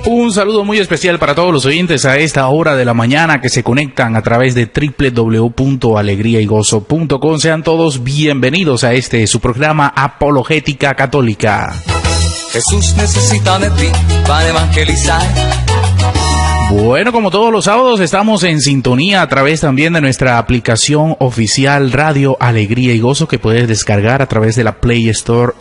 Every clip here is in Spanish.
Un saludo muy especial para todos los oyentes a esta hora de la mañana que se conectan a través de www.alegriaygozo.com. Sean todos bienvenidos a su programa Apologética Católica. Jesús necesita de ti para evangelizar. Bueno, como todos los sábados estamos en sintonía a través también de nuestra aplicación oficial Radio Alegría y Gozo, que puedes descargar a través de la Play Store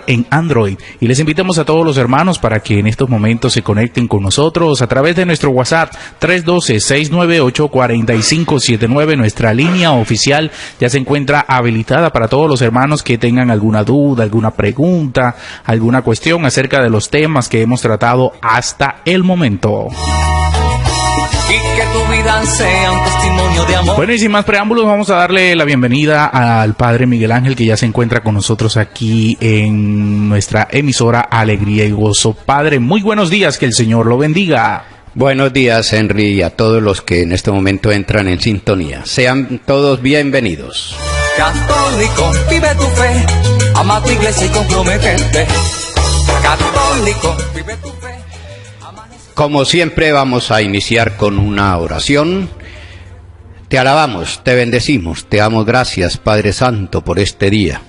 en Android. Y les invitamos a todos los hermanos para que en estos momentos se conecten con nosotros a través de nuestro WhatsApp 312-698-4579. Nuestra línea oficial ya se encuentra habilitada para todos los hermanos que tengan alguna duda, alguna pregunta, alguna cuestión acerca de los temas que hemos tratado hasta el momento. Y que tu vida sea un testimonio de amor. Bueno, y sin más preámbulos, vamos a darle la bienvenida al Padre Miguel Ángel, que ya se encuentra con nosotros aquí en nuestra emisora Alegría y Gozo. Padre, muy buenos días, que el Señor lo bendiga. Buenos días, Henry, y a todos los que en este momento entran en sintonía. Sean todos bienvenidos. Católico, vive tu fe, ama tu iglesia y comprométete. Católico, vive tu fe. Como siempre, vamos a iniciar con una oración. Te alabamos, te bendecimos, te damos gracias, Padre Santo, por este día.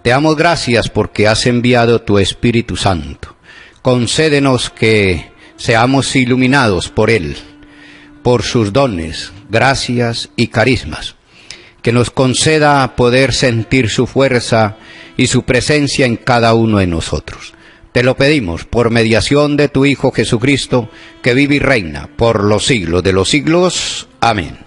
Te damos gracias porque has enviado tu Espíritu Santo. Concédenos que seamos iluminados por Él, por sus dones, gracias y carismas. Que nos conceda poder sentir su fuerza y su presencia en cada uno de nosotros. Te lo pedimos por mediación de tu Hijo Jesucristo, que vive y reina por los siglos de los siglos. Amén.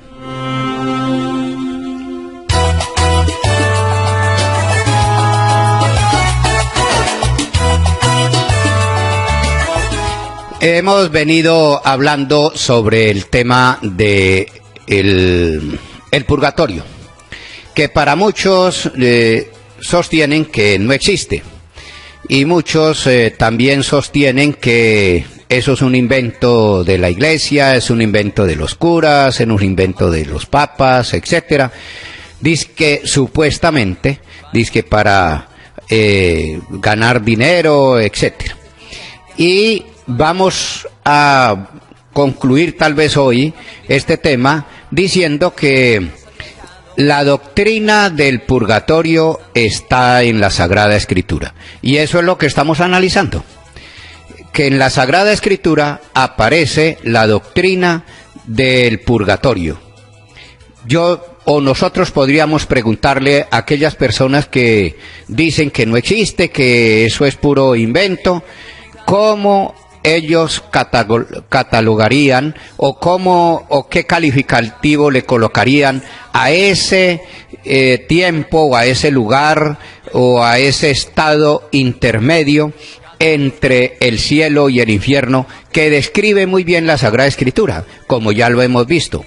Hemos venido hablando sobre el tema de el purgatorio, que para muchos sostienen que no existe. Y muchos también sostienen que eso es un invento de la Iglesia, es un invento de los curas, es un invento de los papas, etcétera. Dizque supuestamente, dizque para ganar dinero, etcétera. Y vamos a concluir tal vez hoy este tema diciendo que la doctrina del purgatorio está en la Sagrada Escritura. Y eso es lo que estamos analizando. Que en la Sagrada Escritura aparece la doctrina del purgatorio. Nosotros podríamos preguntarle a aquellas personas que dicen que no existe, que eso es puro invento, ¿cómo ellos catalogarían o qué calificativo le colocarían a ese tiempo o a ese lugar o a ese estado intermedio entre el cielo y el infierno, que describe muy bien la Sagrada Escritura, como ya lo hemos visto,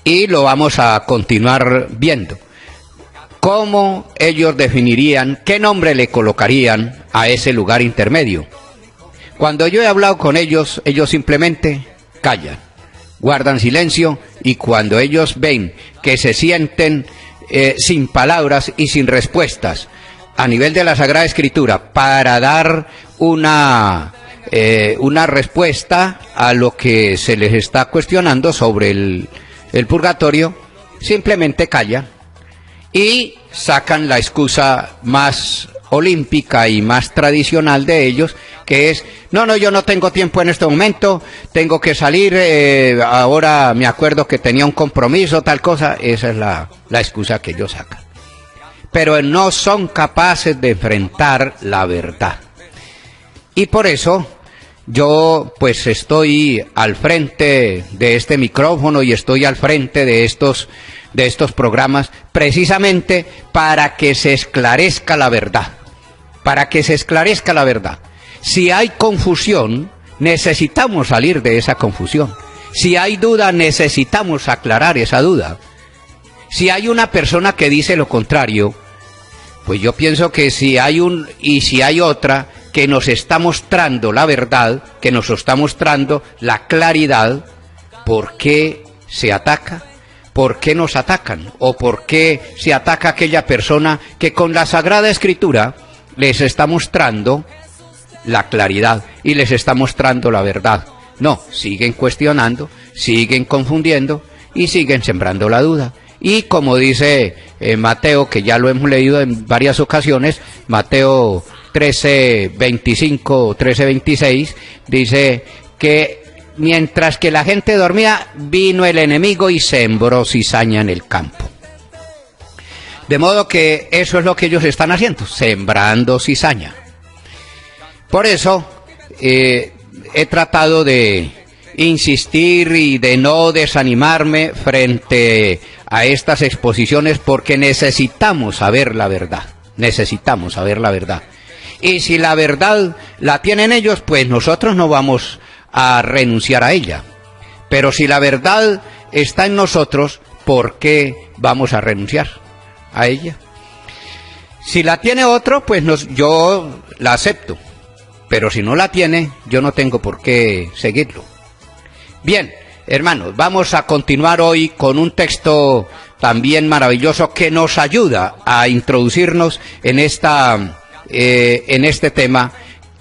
y lo vamos a continuar viendo? ¿Cómo ellos definirían, qué nombre le colocarían a ese lugar intermedio? Cuando yo he hablado con ellos, ellos simplemente callan, guardan silencio, y cuando ellos ven que se sienten sin palabras y sin respuestas a nivel de la Sagrada Escritura para dar una respuesta a lo que se les está cuestionando sobre el purgatorio, simplemente callan y sacan la excusa más olímpica y más tradicional de ellos, que es, no, yo no tengo tiempo en este momento, tengo que salir, ahora me acuerdo que tenía un compromiso, tal cosa. Esa es la excusa que ellos sacan. Pero no son capaces de enfrentar la verdad. Y por eso yo pues estoy al frente de este micrófono y estoy al frente de estos programas, precisamente para que se esclarezca la verdad. Para que se esclarezca la verdad. Si hay confusión, necesitamos salir de esa confusión. Si hay duda, necesitamos aclarar esa duda. Si hay una persona que dice lo contrario, pues yo pienso que si hay otra que nos está mostrando la verdad, que nos está mostrando la claridad, ¿por qué se ataca? ¿Por qué nos atacan? ¿O por qué se ataca a aquella persona que con la Sagrada Escritura les está mostrando la claridad y les está mostrando la verdad. No, siguen cuestionando, siguen confundiendo y siguen sembrando la duda. Y como dice Mateo, que ya lo hemos leído en varias ocasiones, Mateo 13:25, 13:26, dice que mientras que la gente dormía, vino el enemigo y sembró cizaña en el campo. De modo que eso es lo que ellos están haciendo, sembrando cizaña. Por eso he tratado de insistir y de no desanimarme frente a estas exposiciones, porque necesitamos saber la verdad, necesitamos saber la verdad. Y si la verdad la tienen ellos, pues nosotros no vamos a renunciar a ella. Pero si la verdad está en nosotros, ¿por qué vamos a renunciar a ella? Si la tiene otro, pues yo la acepto. Pero si no la tiene, yo no tengo por qué seguirlo. Bien, hermanos, vamos a continuar hoy con un texto también maravilloso que nos ayuda a introducirnos en este tema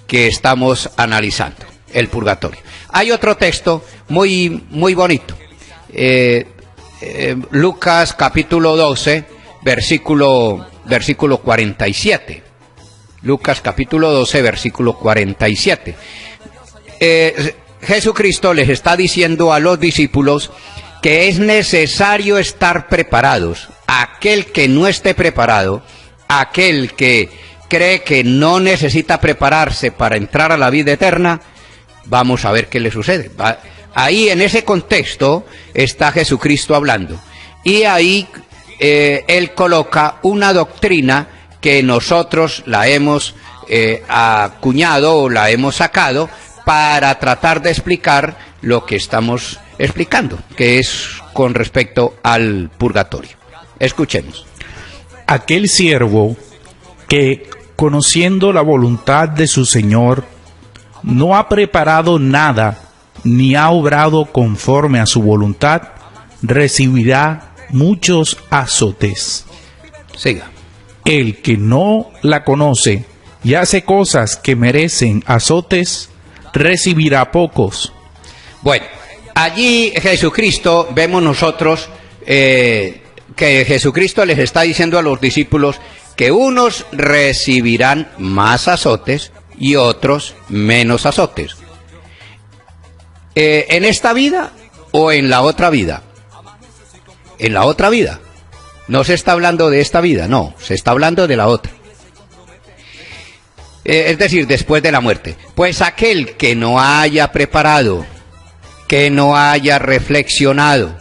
que estamos analizando, el purgatorio. Hay otro texto muy bonito, Lucas capítulo 12, versículo 47. Lucas capítulo 12, versículo 47. Jesucristo les está diciendo a los discípulos que es necesario estar preparados. Aquel que no esté preparado, aquel que cree que no necesita prepararse para entrar a la vida eterna, vamos a ver qué le sucede. Ahí en ese contexto está Jesucristo hablando. Y ahí Él coloca una doctrina que nosotros la hemos acuñado o la hemos sacado para tratar de explicar lo que estamos explicando, que es con respecto al purgatorio. Escuchemos. Aquel siervo que, conociendo la voluntad de su Señor, no ha preparado nada, ni ha obrado conforme a su voluntad, recibirá muchos azotes. Siga. El que no la conoce y hace cosas que merecen azotes, recibirá pocos. Bueno, allí Jesucristo, vemos nosotros que Jesucristo les está diciendo a los discípulos que unos recibirán más azotes y otros menos azotes. ¿En esta vida o en la otra vida? En la otra vida. No se está hablando de esta vida, no, se está hablando de la otra. Es decir, después de la muerte. Pues aquel que no haya preparado, que no haya reflexionado,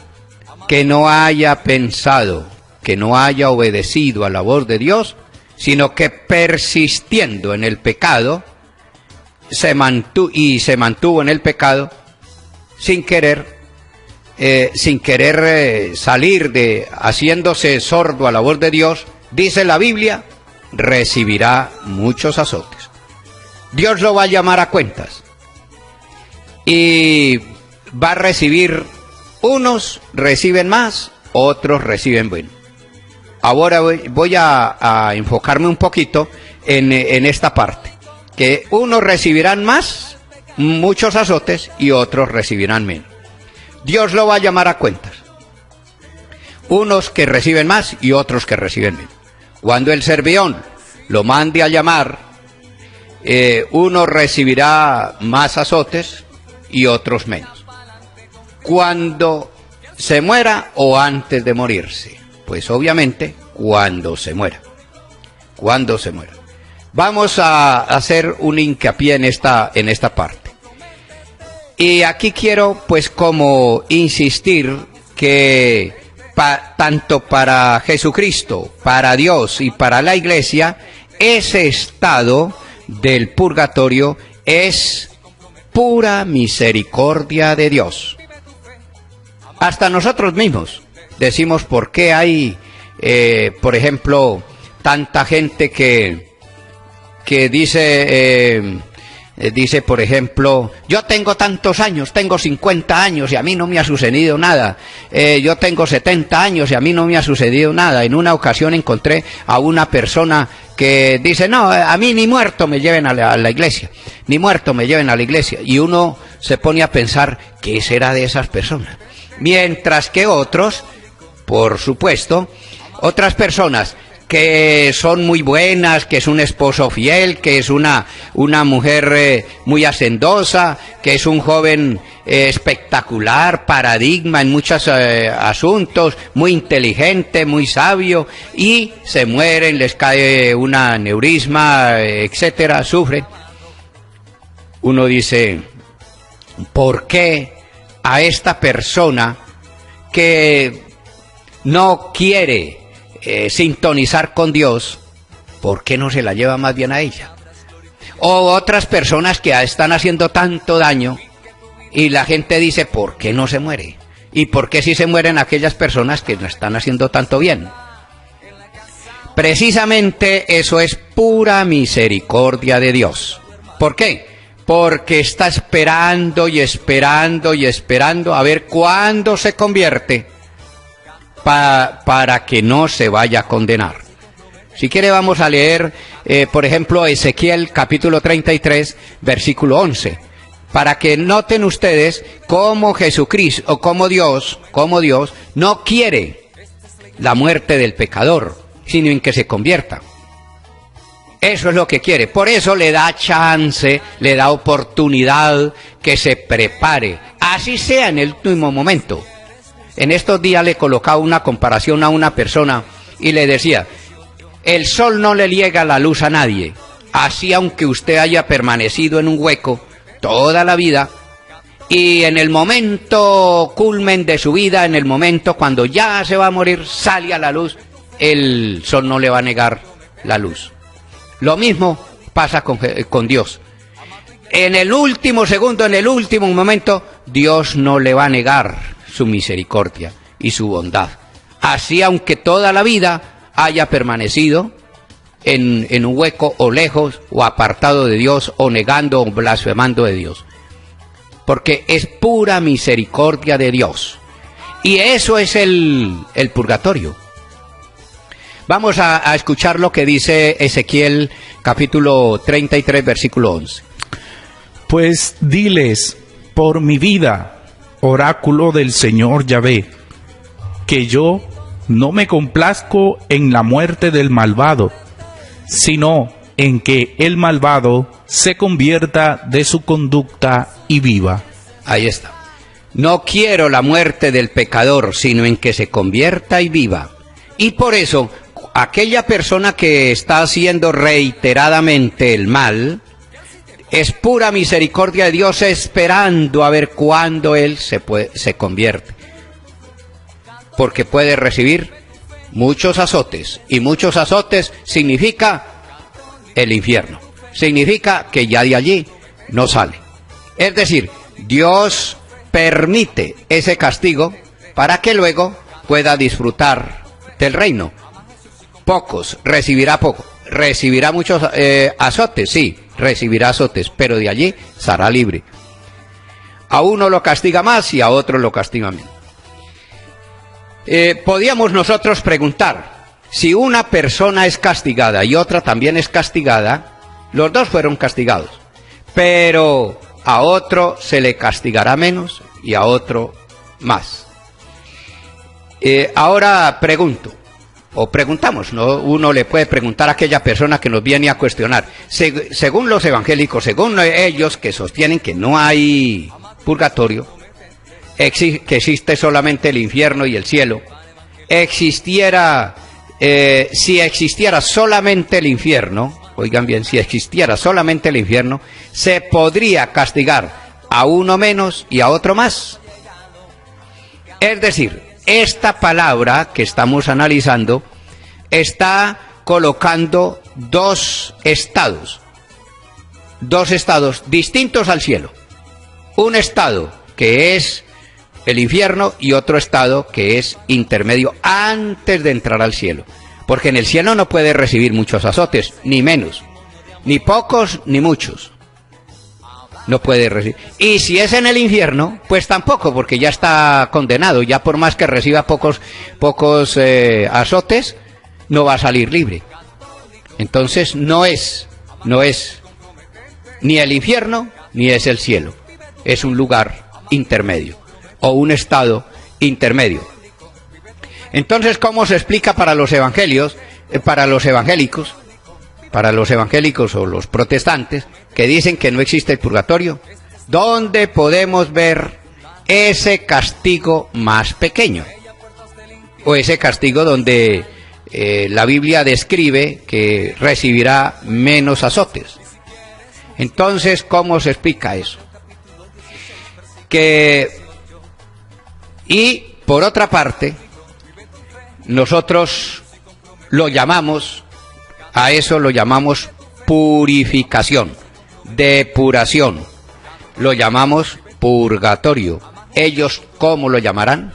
que no haya pensado, que no haya obedecido a la voz de Dios, sino que persistiendo en el pecado, se mantuvo en el pecado, sin querer salir de haciéndose sordo a la voz de Dios, dice la Biblia, recibirá muchos azotes. Dios lo va a llamar a cuentas y va a recibir, unos reciben más, otros reciben menos. Ahora voy a enfocarme un poquito en esta parte, que unos recibirán más, muchos azotes, y otros recibirán menos. Dios lo va a llamar a cuentas. Unos que reciben más y otros que reciben menos. Cuando el Cervión lo mande a llamar, uno recibirá más azotes y otros menos. Cuando se muera o antes de morirse, pues obviamente cuando se muera. Cuando se muera. Vamos a hacer un hincapié en esta parte. Y aquí quiero pues como insistir que tanto para Jesucristo, para Dios y para la Iglesia, ese estado del purgatorio es pura misericordia de Dios. Hasta nosotros mismos decimos por qué hay, por ejemplo, tanta gente que dice Dice, por ejemplo, yo tengo tantos años, tengo 50 años y a mí no me ha sucedido nada. Yo tengo 70 años y a mí no me ha sucedido nada. En una ocasión encontré a una persona que dice, no, a mí ni muerto me lleven a la iglesia, ni muerto me lleven a la iglesia. Y uno se pone a pensar, ¿qué será de esas personas? Mientras que otros, por supuesto, otras personas que son muy buenas, que es un esposo fiel, que es una mujer muy hacendosa, que es un joven espectacular, paradigma en muchos asuntos, muy inteligente, muy sabio, y se mueren, les cae un aneurisma, etcétera, sufren. Uno dice, ¿por qué a esta persona que no quiere sintonizar con Dios, ¿por qué no se la lleva más bien a ella? O otras personas que están haciendo tanto daño y la gente dice, ¿por qué no se muere? ¿Y por qué sí se mueren aquellas personas que no están haciendo tanto bien? Precisamente eso es pura misericordia de Dios. ¿Por qué? Porque está esperando y esperando y esperando a ver cuándo se convierte para que no se vaya a condenar. Si quiere vamos a leer, por ejemplo, Ezequiel capítulo 33, versículo 11, para que noten ustedes cómo Jesucristo, o cómo Dios no quiere la muerte del pecador, sino en que se convierta. Eso es lo que quiere. Por eso le da chance, le da oportunidad que se prepare, así sea en el último momento. En estos días le colocaba una comparación a una persona y le decía, el sol no le niega la luz a nadie, así aunque usted haya permanecido en un hueco toda la vida, y en el momento culmen de su vida, en el momento cuando ya se va a morir, sale a la luz, el sol no le va a negar la luz. Lo mismo pasa con Dios. En el último segundo, en el último momento, Dios no le va a negar su misericordia y su bondad. Así aunque toda la vida haya permanecido en un hueco o lejos o apartado de Dios o negando o blasfemando de Dios. Porque es pura misericordia de Dios. Y eso es el purgatorio. Vamos a escuchar lo que dice Ezequiel capítulo 33 versículo 11. Pues diles, por mi vida, oráculo del Señor Yahvé, que yo no me complazco en la muerte del malvado, sino en que el malvado se convierta de su conducta y viva. Ahí está. No quiero la muerte del pecador, sino en que se convierta y viva. Y por eso, aquella persona que está haciendo reiteradamente el mal, es pura misericordia de Dios esperando a ver cuándo él se convierte. Porque puede recibir muchos azotes. Y muchos azotes significa el infierno. Significa que ya de allí no sale. Es decir, Dios permite ese castigo para que luego pueda disfrutar del reino. Pocos, recibirá poco. Recibirá muchos azotes, sí, recibirá azotes, pero de allí será libre. A uno lo castiga más y a otro lo castiga menos. Podíamos nosotros preguntar, si una persona es castigada y otra también es castigada, los dos fueron castigados, pero a otro se le castigará menos y a otro más. Ahora pregunto, o preguntamos, ¿no? Uno le puede preguntar a aquella persona que nos viene a cuestionar. Según los evangélicos, según ellos que sostienen que no hay purgatorio, que existe solamente el infierno y el cielo, si existiera solamente el infierno, oigan bien, si existiera solamente el infierno, se podría castigar a uno menos y a otro más. Es decir, esta palabra que estamos analizando está colocando dos estados distintos al cielo. Un estado que es el infierno y otro estado que es intermedio antes de entrar al cielo. Porque en el cielo no puede recibir muchos azotes, ni menos, ni pocos ni muchos. no puede recibir. Y si es en el infierno, pues tampoco, porque ya está condenado, ya por más que reciba pocos azotes, no va a salir libre. Entonces no es ni el infierno ni es el cielo, es un lugar intermedio o un estado intermedio. Entonces, ¿cómo se explica para los evangélicos o los protestantes que dicen que no existe el purgatorio? ¿Dónde podemos ver ese castigo más pequeño? O ese castigo donde la Biblia describe que recibirá menos azotes. Entonces, ¿cómo se explica eso? Y por otra parte, nosotros a eso lo llamamos purificación, depuración, lo llamamos purgatorio. ¿Ellos cómo lo llamarán?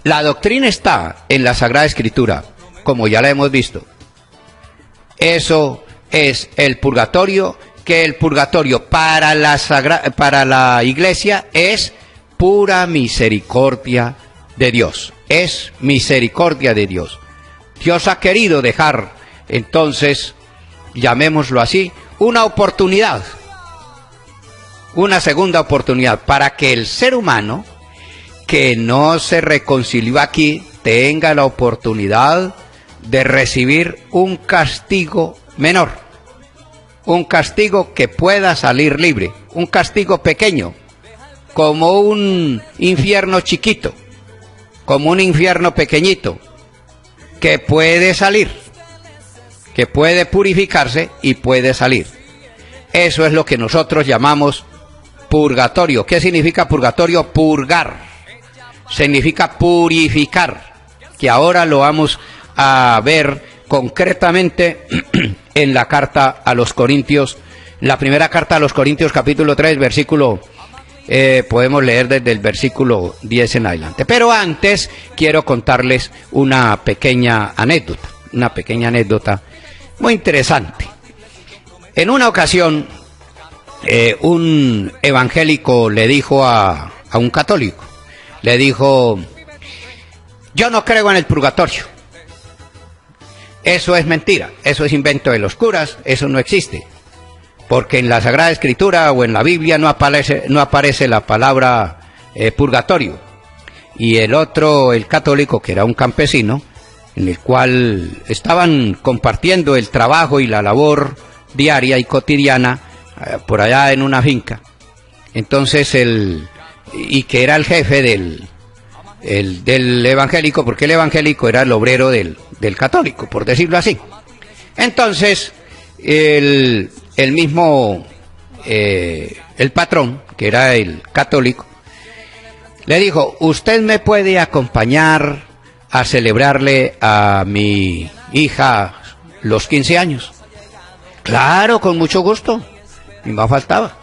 La doctrina está en la Sagrada Escritura, como ya la hemos visto. Eso es el purgatorio, que el purgatorio para la Iglesia es pura misericordia de Dios, es misericordia de Dios. Dios ha querido dejar, entonces, llamémoslo así, una oportunidad, una segunda oportunidad, para que el ser humano que no se reconcilió aquí tenga la oportunidad de recibir un castigo menor, un castigo que pueda salir libre, un castigo pequeño, como un infierno chiquito, como un infierno pequeñito, que puede salir, que puede purificarse y puede salir. Eso es lo que nosotros llamamos purgatorio. ¿Qué significa purgatorio? Purgar. Significa purificar, que ahora lo vamos a ver concretamente en la carta a los Corintios, la primera carta a los Corintios, capítulo 3, versículo, podemos leer desde el versículo 10 en adelante. Pero antes quiero contarles una pequeña anécdota muy interesante. En una ocasión, un evangélico le dijo a un católico, le dijo: yo no creo en el purgatorio, eso es mentira, eso es invento de los curas, eso no existe, porque en la Sagrada Escritura o en la Biblia no aparece la palabra purgatorio. Y el otro, el católico, que era un campesino, en el cual estaban compartiendo el trabajo y la labor diaria y cotidiana por allá en una finca. Entonces y que era el jefe del evangélico, porque el evangélico era el obrero del católico, por decirlo así. Entonces, el patrón, que era el católico, le dijo: ¿usted me puede acompañar a celebrarle a mi hija los 15 años? Claro, con mucho gusto, ni más faltaba.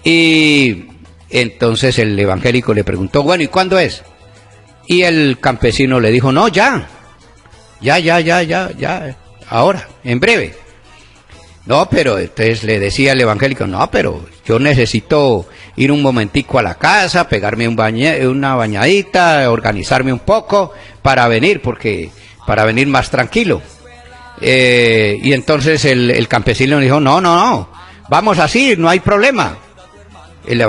Y entonces el evangélico le preguntó: bueno, ¿y cuándo es? Y el campesino le dijo: no, ya, ahora, en breve. No, pero entonces le decía el evangélico: no, pero yo necesito ir un momentico a la casa, pegarme una bañadita, organizarme un poco para venir más tranquilo. Y entonces el campesino le dijo: no, vamos así, no hay problema. El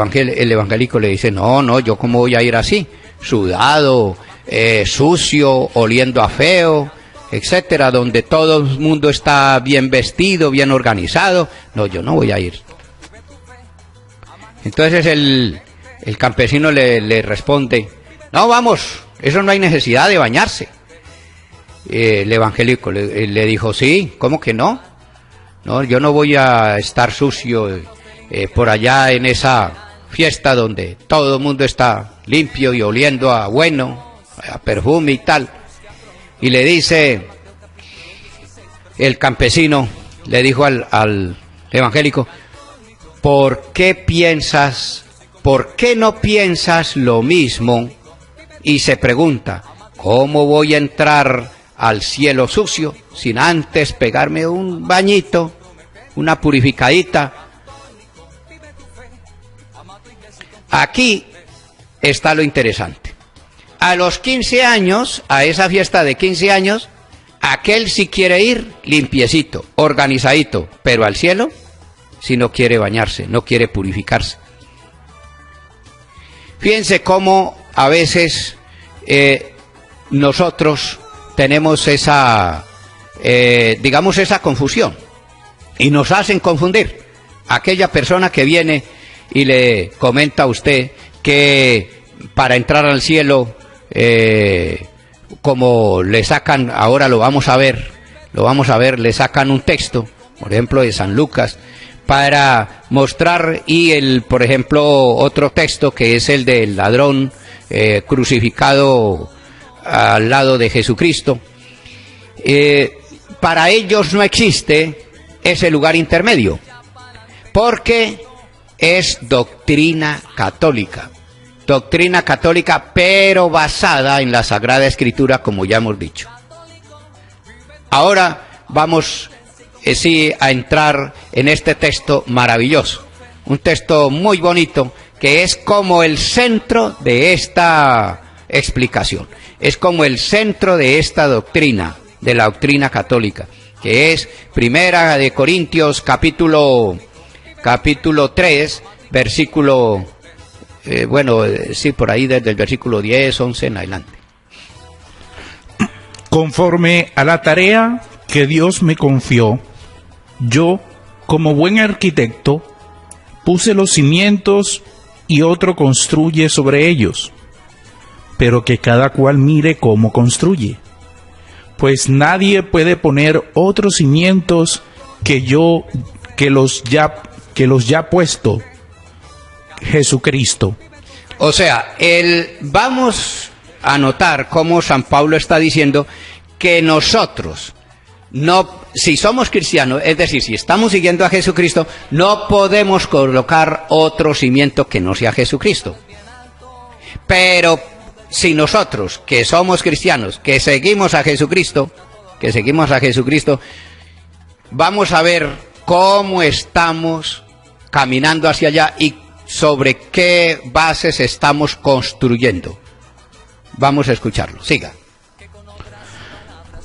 evangélico le dice: no, yo cómo voy a ir así, sudado, sucio, oliendo a feo, etcétera, donde todo el mundo está bien vestido, bien organizado. No, yo no voy a ir. Entonces el campesino le responde: no, vamos, eso no hay necesidad de bañarse. El evangélico le dijo: sí, ¿cómo que no? No, yo no voy a estar sucio por allá en esa fiesta donde todo el mundo está limpio y oliendo a bueno, a perfume y tal. Y le dice el campesino, le dijo al evangélico: ¿por qué no piensas lo mismo? Y se pregunta: ¿cómo voy a entrar al cielo sucio sin antes pegarme un bañito, una purificadita? Aquí está lo interesante. A los 15 años, a esa fiesta de 15 años, aquel sí quiere ir limpiecito, organizadito, pero al cielo, si no quiere bañarse, no quiere purificarse. Fíjense cómo a veces nosotros tenemos esa, digamos, esa confusión, y nos hacen confundir. Aquella persona que viene y le comenta a usted que para entrar al cielo, como le sacan, ahora lo vamos a ver, le sacan un texto, por ejemplo, de San Lucas, para mostrar, y por ejemplo, otro texto que es el del ladrón crucificado al lado de Jesucristo. Para ellos no existe ese lugar intermedio, porque es doctrina católica, pero basada en la Sagrada Escritura, como ya hemos dicho. Ahora vamos sí a entrar en este texto maravilloso, un texto muy bonito, que es como el centro de esta explicación, es como el centro de esta doctrina, de la doctrina católica, que es Primera de Corintios capítulo 3, versículo, sí, por ahí desde el versículo 10, 11 en adelante. Conforme a la tarea que Dios me confió, yo, como buen arquitecto, puse los cimientos y otro construye sobre ellos, pero que cada cual mire cómo construye. Pues nadie puede poner otros cimientos que los ya puesto, Jesucristo. O sea, vamos a notar cómo San Pablo está diciendo que nosotros, si somos cristianos, es decir, si estamos siguiendo a Jesucristo, no podemos colocar otro cimiento que no sea Jesucristo. Pero si nosotros, que somos cristianos, que seguimos a Jesucristo, vamos a ver cómo estamos caminando hacia allá y sobre qué bases estamos construyendo. Vamos a escucharlo, siga.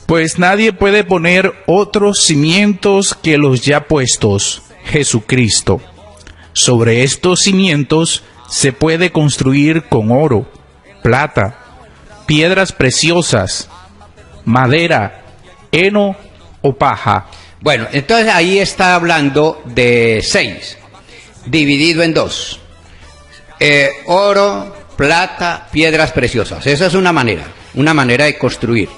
Pues nadie puede poner otros cimientos que los ya puestos, Jesucristo. Sobre estos cimientos se puede construir con oro, plata, piedras preciosas, madera, heno o paja. Bueno, entonces ahí está hablando de 6, dividido en 2. Oro, plata, piedras preciosas. Esa es una manera de construir.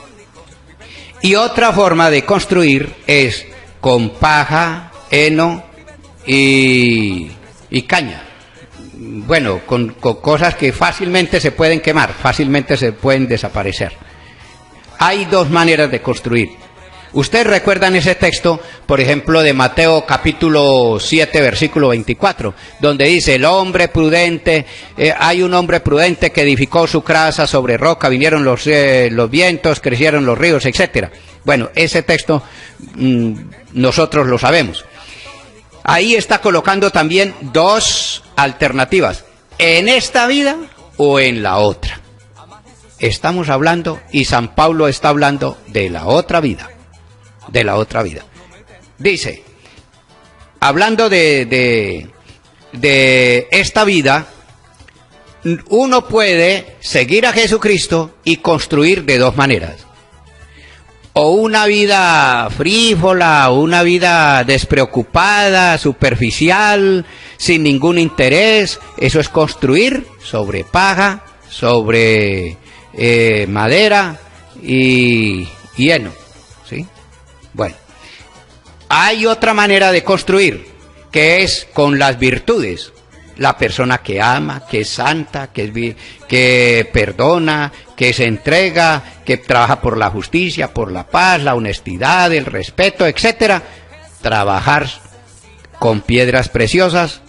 Y otra forma de construir es con paja, heno y caña. Bueno, con cosas que fácilmente se pueden quemar, fácilmente se pueden desaparecer. Hay 2 maneras de construir. Ustedes recuerdan ese texto, por ejemplo, de Mateo capítulo 7, versículo 24, donde dice, hay un hombre prudente que edificó su casa sobre roca, vinieron los vientos, crecieron los ríos, etcétera. Bueno, ese texto nosotros lo sabemos. Ahí está colocando también 2 alternativas, en esta vida o en la otra. Estamos hablando, y San Pablo está hablando de la otra vida. Dice, hablando de esta vida, uno puede seguir a Jesucristo y construir de 2 maneras. O una vida frívola, o una vida despreocupada, superficial, sin ningún interés. Eso es construir sobre paja, sobre madera y heno, ¿sí? Bueno, hay otra manera de construir, que es con las virtudes. La persona que ama, que es santa, que perdona, que se entrega, que trabaja por la justicia, por la paz, la honestidad, el respeto, etcétera. Trabajar con piedras preciosas,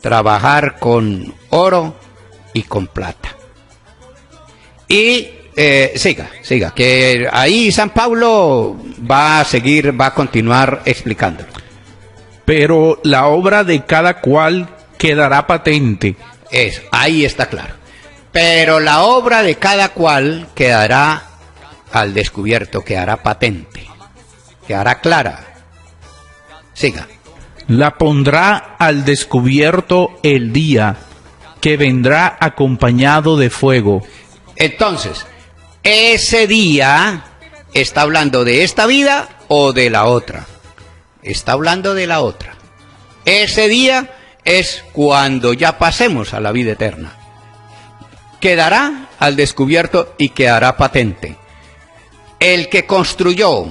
trabajar con oro y con plata. Y siga, que ahí San Pablo va a continuar explicándolo. Pero la obra de cada cual quedará patente, Eso, ahí está claro. Pero la obra de cada cual quedará al descubierto, quedará patente, quedará clara. Siga. La pondrá al descubierto el día que vendrá acompañado de fuego. Entonces, ese día, ¿está hablando de esta vida o de la otra? Está hablando de la otra. Ese día es cuando ya pasemos a la vida eterna. Quedará al descubierto y quedará patente. El que construyó,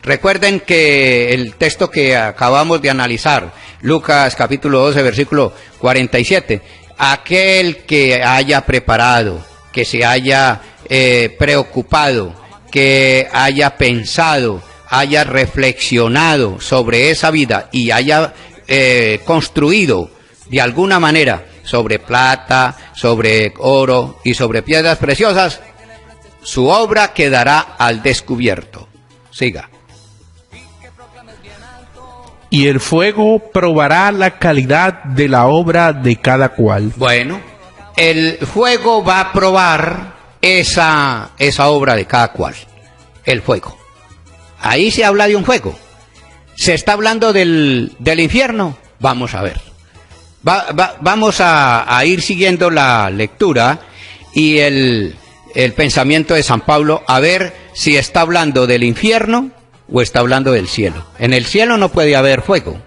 recuerden que el texto que acabamos de analizar, Lucas capítulo 12, versículo 47, aquel que haya preparado, que se haya preocupado, que haya pensado, haya reflexionado sobre esa vida y haya construido de alguna manera sobre plata, sobre oro y sobre piedras preciosas, su obra quedará al descubierto. Siga. Y el fuego probará la calidad de la obra de cada cual. Bueno, el fuego va a probar esa obra de cada cual. El fuego. Ahí se habla de un fuego. ¿Se está hablando del infierno? Vamos a ver. Vamos a ir siguiendo la lectura y el pensamiento de San Pablo, a ver si está hablando del infierno o está hablando del cielo. En el cielo no puede haber fuego.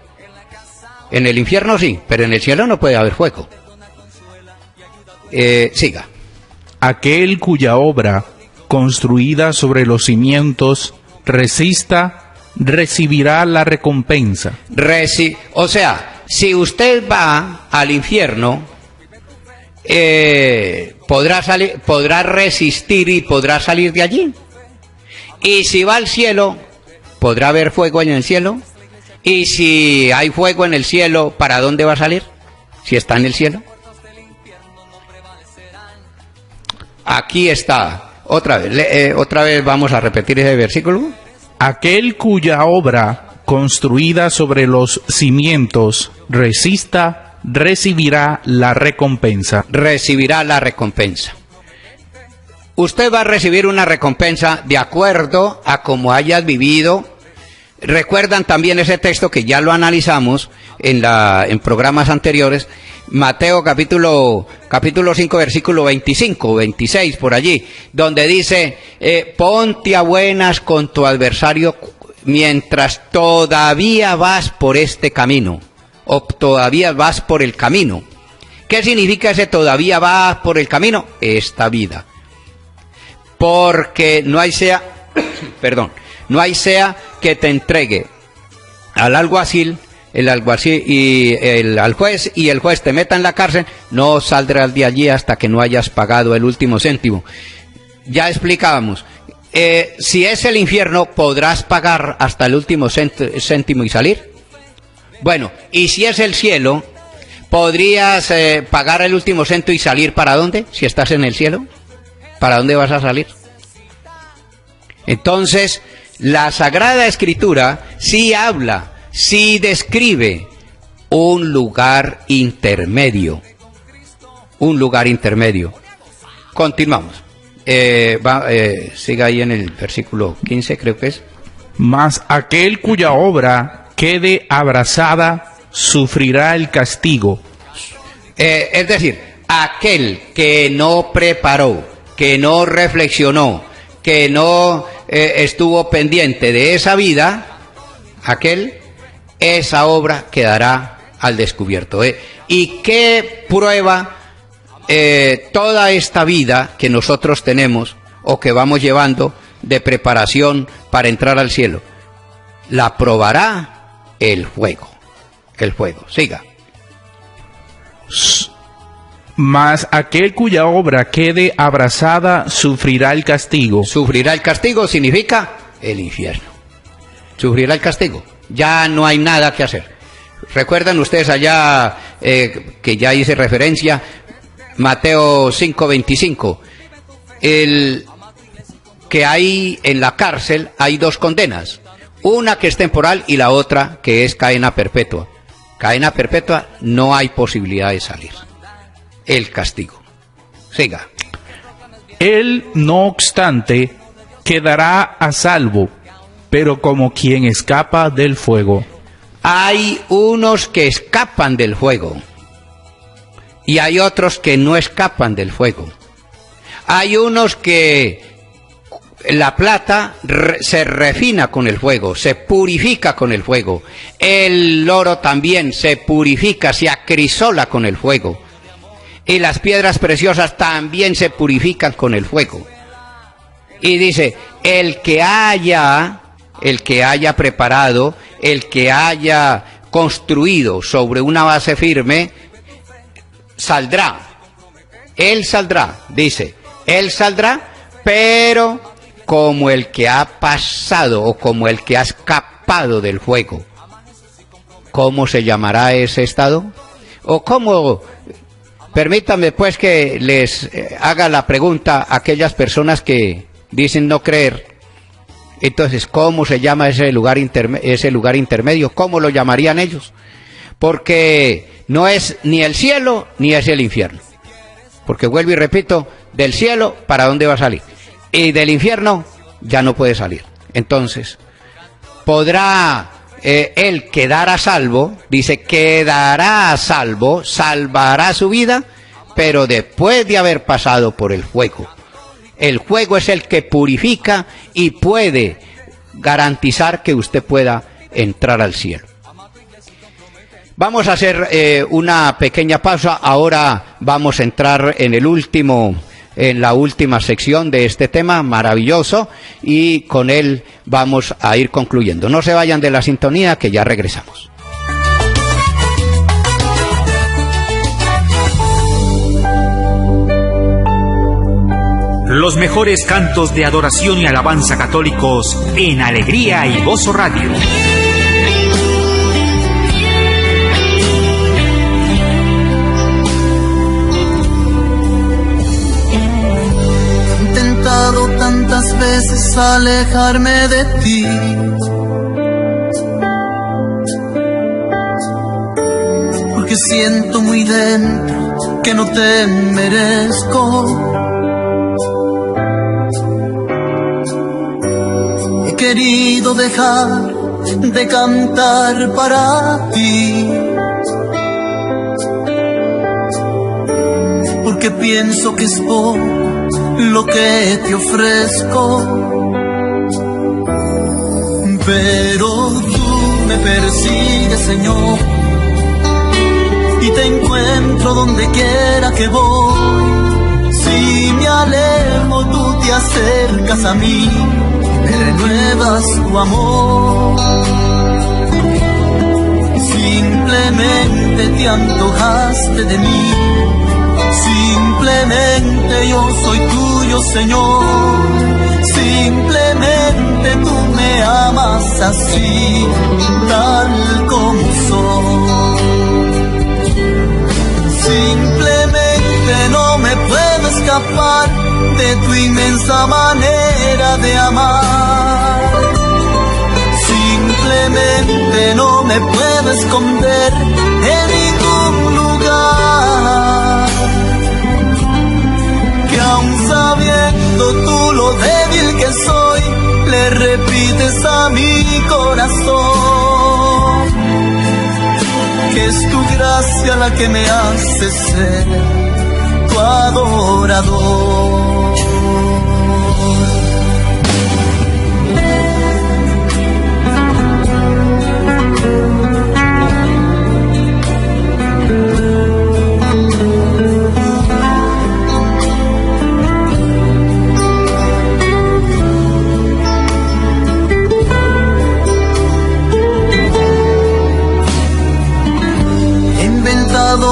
En el infierno sí, pero en el cielo no puede haber fuego. Siga. Aquel cuya obra, construida sobre los cimientos, resista, recibirá la recompensa. O sea, si usted va al infierno, podrá resistir y podrá salir de allí. Y si va al cielo, ¿podrá haber fuego en el cielo? Y si hay fuego en el cielo, ¿para dónde va a salir? Si está en el cielo. Aquí está. Otra vez vamos a repetir ese versículo. Aquel cuya obra, construida sobre los cimientos, resista, recibirá la recompensa. Recibirá la recompensa. Usted va a recibir una recompensa de acuerdo a cómo hayas vivido. Recuerdan también ese texto que ya lo analizamos en programas anteriores, Mateo capítulo 5, versículo 25, 26, por allí, donde dice, ponte a buenas con tu adversario mientras todavía vas por este camino, o todavía vas por el camino. ¿Qué significa ese todavía vas por el camino? Esta vida. Porque no hay sea que te entregue al alguacil, al juez, y el juez te meta en la cárcel, no saldrás de allí hasta que no hayas pagado el último céntimo. Ya explicábamos, si es el infierno, ¿podrás pagar hasta el último céntimo y salir? Bueno, y si es el cielo, ¿podrías pagar el último céntimo y salir para dónde? Si estás en el cielo, ¿para dónde vas a salir? Entonces, la Sagrada Escritura sí habla, sí describe un lugar intermedio. Un lugar intermedio. Continuamos. Siga ahí en el versículo 15, creo que es. Mas aquel cuya obra quede abrasada, sufrirá el castigo. Es decir, aquel que no preparó, que no reflexionó, que no estuvo pendiente de esa vida, esa obra quedará al descubierto. ¿Y qué prueba toda esta vida que nosotros tenemos o que vamos llevando de preparación para entrar al cielo? La probará el fuego. El fuego. Siga. Mas aquel cuya obra quede abrasada sufrirá el castigo. Sufrirá el castigo significa el infierno. Sufrirá el castigo. Ya no hay nada que hacer. ¿Recuerdan ustedes allá que ya hice referencia? Mateo 5:25. Que hay en la cárcel hay dos condenas. Una que es temporal y la otra que es cadena perpetua. Cadena perpetua, no hay posibilidad de salir. el castigo. Siga. Él, no obstante, quedará a salvo, pero como quien escapa del fuego. Hay unos que escapan del fuego y hay otros que no escapan del fuego. Hay unos que la plata se refina con el fuego, se purifica con el fuego. El oro también se purifica, se acrisola con el fuego. Y las piedras preciosas también se purifican con el fuego. Y dice, el que haya preparado, el que haya construido sobre una base firme, saldrá. Él saldrá, dice, él saldrá, pero como el que ha pasado o como el que ha escapado del fuego. ¿Cómo se llamará ese estado? O cómo, permítanme pues que les haga la pregunta a aquellas personas que dicen no creer. Entonces, ¿cómo se llama ese lugar intermedio? ¿Cómo lo llamarían ellos? Porque no es ni el cielo ni es el infierno. Porque vuelvo y repito, del cielo, ¿para dónde va a salir? Y del infierno ya no puede salir. Entonces, podrá él quedar a salvo, dice, quedará a salvo, salvará su vida, pero después de haber pasado por el fuego. El fuego es el que purifica y puede garantizar que usted pueda entrar al cielo. Vamos a hacer una pequeña pausa. Ahora vamos a entrar en la última sección de este tema maravilloso y con él vamos a ir concluyendo. No se vayan de la sintonía, que ya regresamos. Los mejores cantos de adoración y alabanza católicos en Alegría y Gozo Radio. He intentado tantas veces alejarme de ti, porque siento muy dentro que no te merezco. He querido dejar de cantar para ti, porque pienso que es poco lo que te ofrezco. Pero tú me persigues, Señor, y te encuentro donde quiera que voy. Si me alejo, tú te acercas a mí, me renuevas tu amor. Simplemente te antojaste de mí, simplemente yo soy tuyo, Señor. Simplemente tú me amas así, tal como soy. Simplemente no me puedo escapar de tu inmensa manera de amar. Simplemente no me puedo esconder en ningún lugar, que aun sabiendo tú lo débil que soy, le repites a mi corazón que es tu gracia la que me hace ser tu adorador.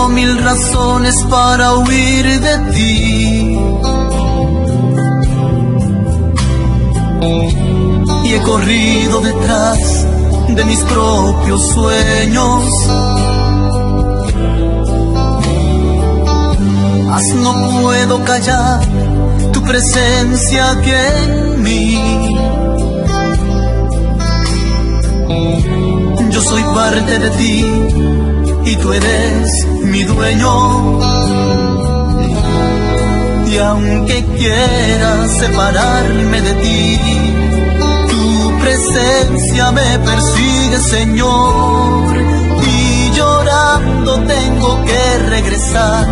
Mil razones para huir de ti, y he corrido detrás de mis propios sueños, mas no puedo callar tu presencia aquí en mí. Yo soy parte de ti y tú eres mi dueño. Y aunque quiera separarme de ti, tu presencia me persigue, Señor, y llorando tengo que regresar,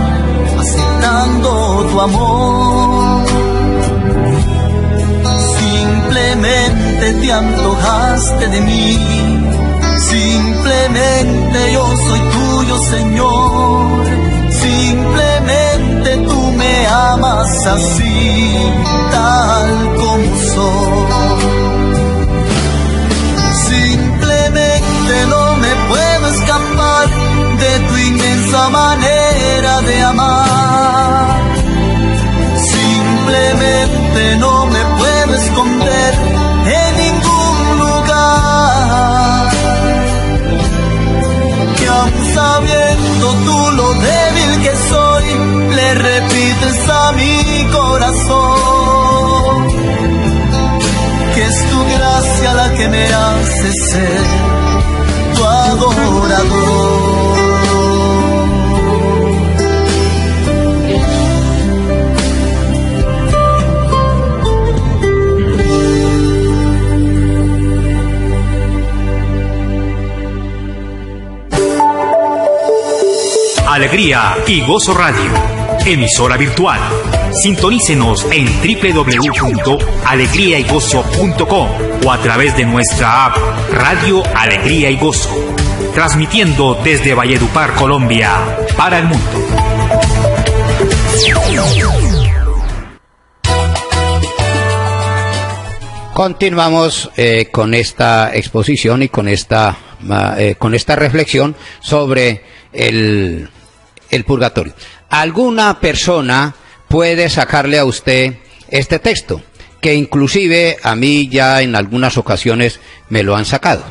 aceptando tu amor. Simplemente te antojaste de mí, simplemente yo soy tuyo, Señor, simplemente tú me amas así, tal como soy. Simplemente no me puedo escapar de tu inmensa manera de amar. Simplemente no me puedo esconder en ningún lugar. Que aun sabiendo tú lo débil que soy, le repites a mi corazón que es tu gracia la que me hace ser tu adorador. Alegría y Gozo Radio, emisora virtual. Sintonícenos en www.alegriaygozo.com o a través de nuestra app Radio Alegría y Gozo, transmitiendo desde Valledupar, Colombia, para el mundo. Continuamos con esta exposición y con esta reflexión sobre el purgatorio. ¿Alguna persona puede sacarle a usted este texto? Que inclusive a mí ya en algunas ocasiones me lo han sacado.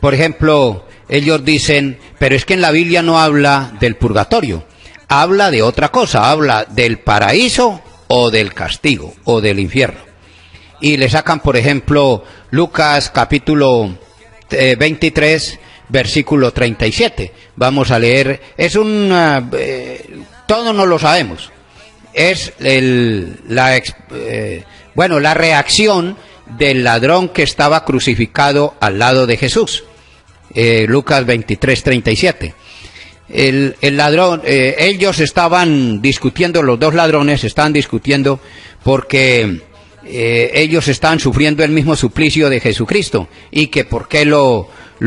Por ejemplo, ellos dicen, pero es que en la Biblia no habla del purgatorio, habla de otra cosa, habla del paraíso o del castigo o del infierno. Y le sacan, por ejemplo, Lucas capítulo 23, versículo 37. Vamos a leer, es todos no lo sabemos, es la reacción del ladrón que estaba crucificado al lado de Jesús. Lucas 23, 37. El ladrón, ellos estaban discutiendo, los dos ladrones estaban discutiendo porque ellos estaban sufriendo el mismo suplicio de Jesucristo, y que por qué lo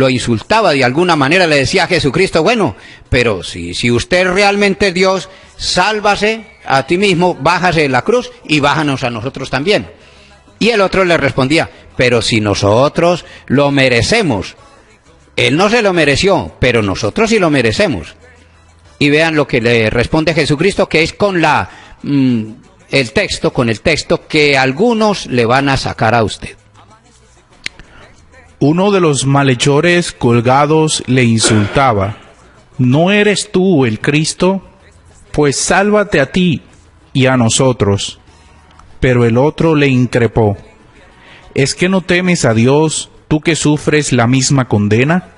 insultaba de alguna manera. Le decía a Jesucristo, bueno, pero si usted realmente es Dios, sálvase a ti mismo, bájase de la cruz y bájanos a nosotros también. Y el otro le respondía, pero si nosotros lo merecemos. Él no se lo mereció, pero nosotros sí lo merecemos. Y vean lo que le responde Jesucristo, que es con el texto que algunos le van a sacar a usted. Uno de los malhechores colgados le insultaba, ¿no eres tú el Cristo? Pues sálvate a ti y a nosotros. Pero el otro le increpó, ¿es que no temes a Dios, tú que sufres la misma condena?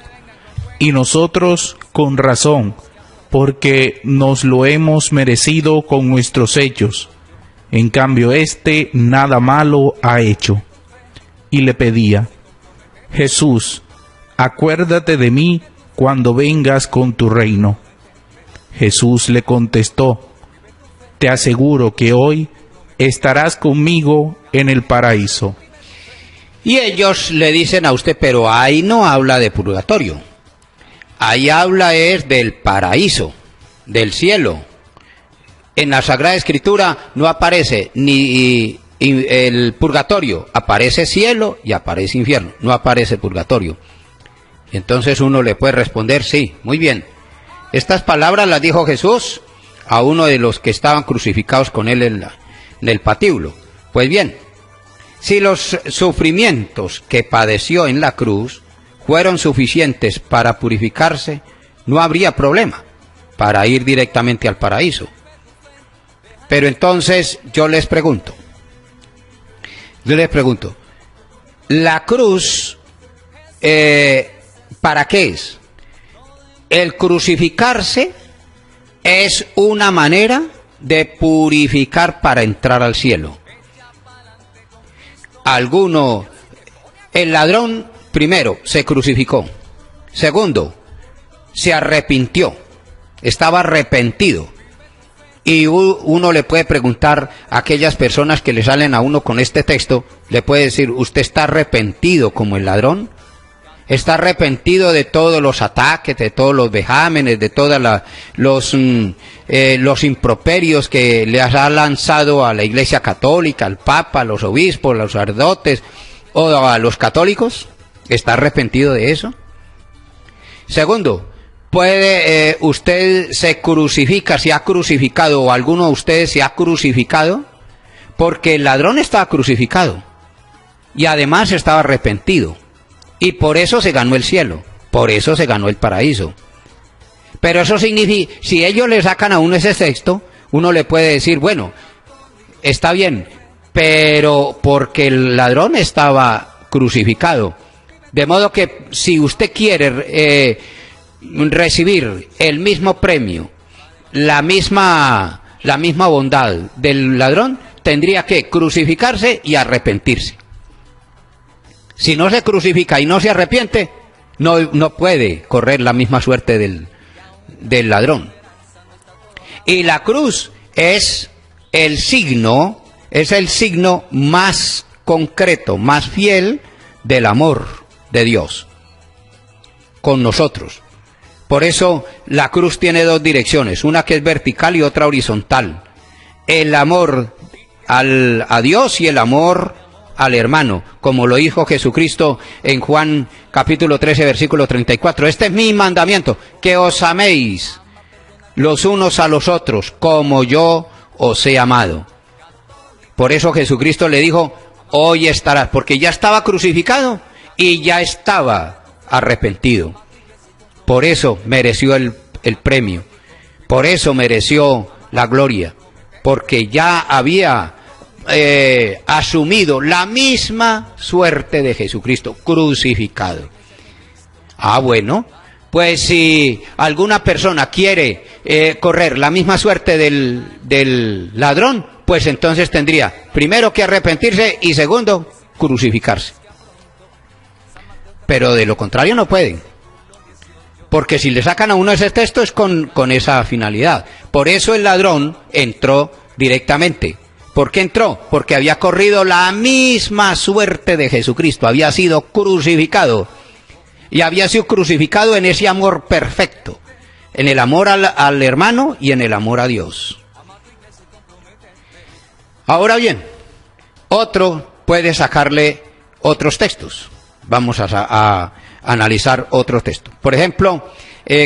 Y nosotros con razón, porque nos lo hemos merecido con nuestros hechos. En cambio éste nada malo ha hecho. Y le pedía, Jesús, acuérdate de mí cuando vengas con tu reino. Jesús le contestó, te aseguro que hoy estarás conmigo en el paraíso. Y ellos le dicen a usted, pero ahí no habla de purgatorio. Ahí habla es del paraíso, del cielo. En la Sagrada Escritura no aparece ni el purgatorio, aparece cielo y aparece infierno, no aparece purgatorio. Entonces uno le puede responder, sí, muy bien. Estas palabras las dijo Jesús a uno de los que estaban crucificados con él en el patíbulo. Pues bien, si los sufrimientos que padeció en la cruz fueron suficientes para purificarse, no habría problema para ir directamente al paraíso. Pero entonces yo les pregunto, ¿la cruz para qué es? El crucificarse es una manera de purificar para entrar al cielo. El ladrón, primero, se crucificó. Segundo, se arrepintió. Estaba arrepentido. Y uno le puede preguntar a aquellas personas que le salen a uno con este texto, le puede decir, ¿usted está arrepentido como el ladrón? ¿Está arrepentido de todos los ataques, de todos los vejámenes, de todos los improperios que le ha lanzado a la Iglesia Católica, al Papa, a los obispos, a los sacerdotes o a los católicos? ¿Está arrepentido de eso? Segundo, usted se crucifica, se ha crucificado, o alguno de ustedes se ha crucificado, porque el ladrón estaba crucificado y además estaba arrepentido. Y por eso se ganó el cielo, por eso se ganó el paraíso. Pero eso significa, si ellos le sacan a uno ese texto, uno le puede decir, bueno, está bien, pero porque el ladrón estaba crucificado. De modo que si usted quiere recibir el mismo premio, la misma bondad del ladrón, tendría que crucificarse y arrepentirse. Si no se crucifica y no se arrepiente, no puede correr la misma suerte del ladrón. Y la cruz es el signo más concreto, más fiel del amor de Dios con nosotros. Por eso la cruz tiene dos direcciones, una que es vertical y otra horizontal. El amor a Dios y el amor al hermano, como lo dijo Jesucristo en Juan capítulo 13, versículo 34. Este es mi mandamiento, que os améis los unos a los otros, como yo os he amado. Por eso Jesucristo le dijo, hoy estarás, porque ya estaba crucificado y ya estaba arrepentido. Por eso mereció el premio, por eso mereció la gloria, porque ya había asumido la misma suerte de Jesucristo, crucificado. Bueno, pues si alguna persona quiere correr la misma suerte del ladrón, pues entonces tendría primero que arrepentirse y segundo, crucificarse. Pero de lo contrario no pueden. Porque si le sacan a uno ese texto es con esa finalidad. Por eso el ladrón entró directamente. ¿Por qué entró? Porque había corrido la misma suerte de Jesucristo, había sido crucificado. Y había sido crucificado en ese amor perfecto, en el amor al hermano y en el amor a Dios. Ahora bien, otro puede sacarle otros textos. Vamos a analizar otro texto. Por ejemplo,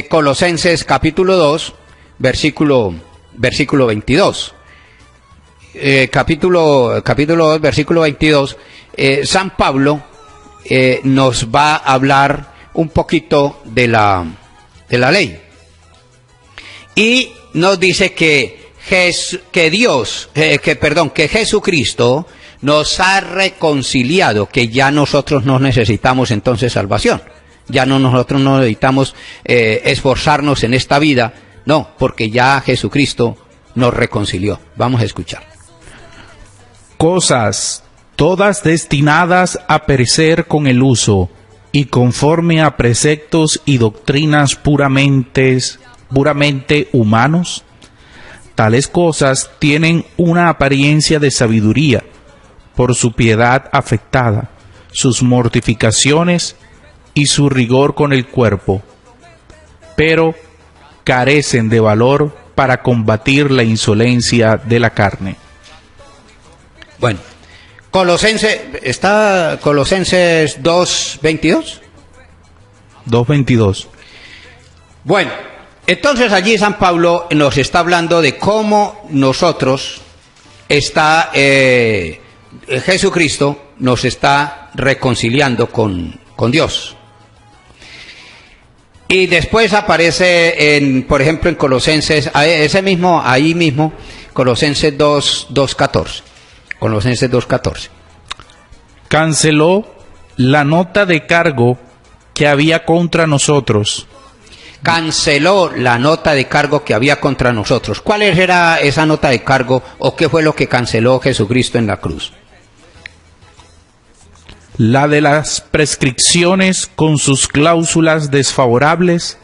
Colosenses capítulo 2, versículo 22. Capítulo 2, versículo 22, San Pablo nos va a hablar un poquito de la ley. Y nos dice que Jesucristo nos ha reconciliado, que ya nosotros no necesitamos entonces salvación. Ya nosotros no necesitamos esforzarnos en esta vida, no, porque ya Jesucristo nos reconcilió. Vamos a escuchar. Cosas todas destinadas a perecer con el uso, y conforme a preceptos y doctrinas puramente humanos, tales cosas tienen una apariencia de sabiduría, por su piedad afectada, sus mortificaciones y su rigor con el cuerpo, pero carecen de valor para combatir la insolencia de la carne. Bueno, ¿está Colosenses 2:22? 2:22. Bueno, entonces allí San Pablo nos está hablando de cómo nosotros Jesucristo nos está reconciliando con Dios. Y después aparece, por ejemplo, en Colosenses, ahí mismo, Colosenses 2:14. Colosenses 2:14. Canceló la nota de cargo que había contra nosotros. canceló la nota de cargo que había contra nosotros. ¿Cuál era esa nota de cargo o qué fue lo que canceló Jesucristo en la cruz? La de las prescripciones con sus cláusulas desfavorables,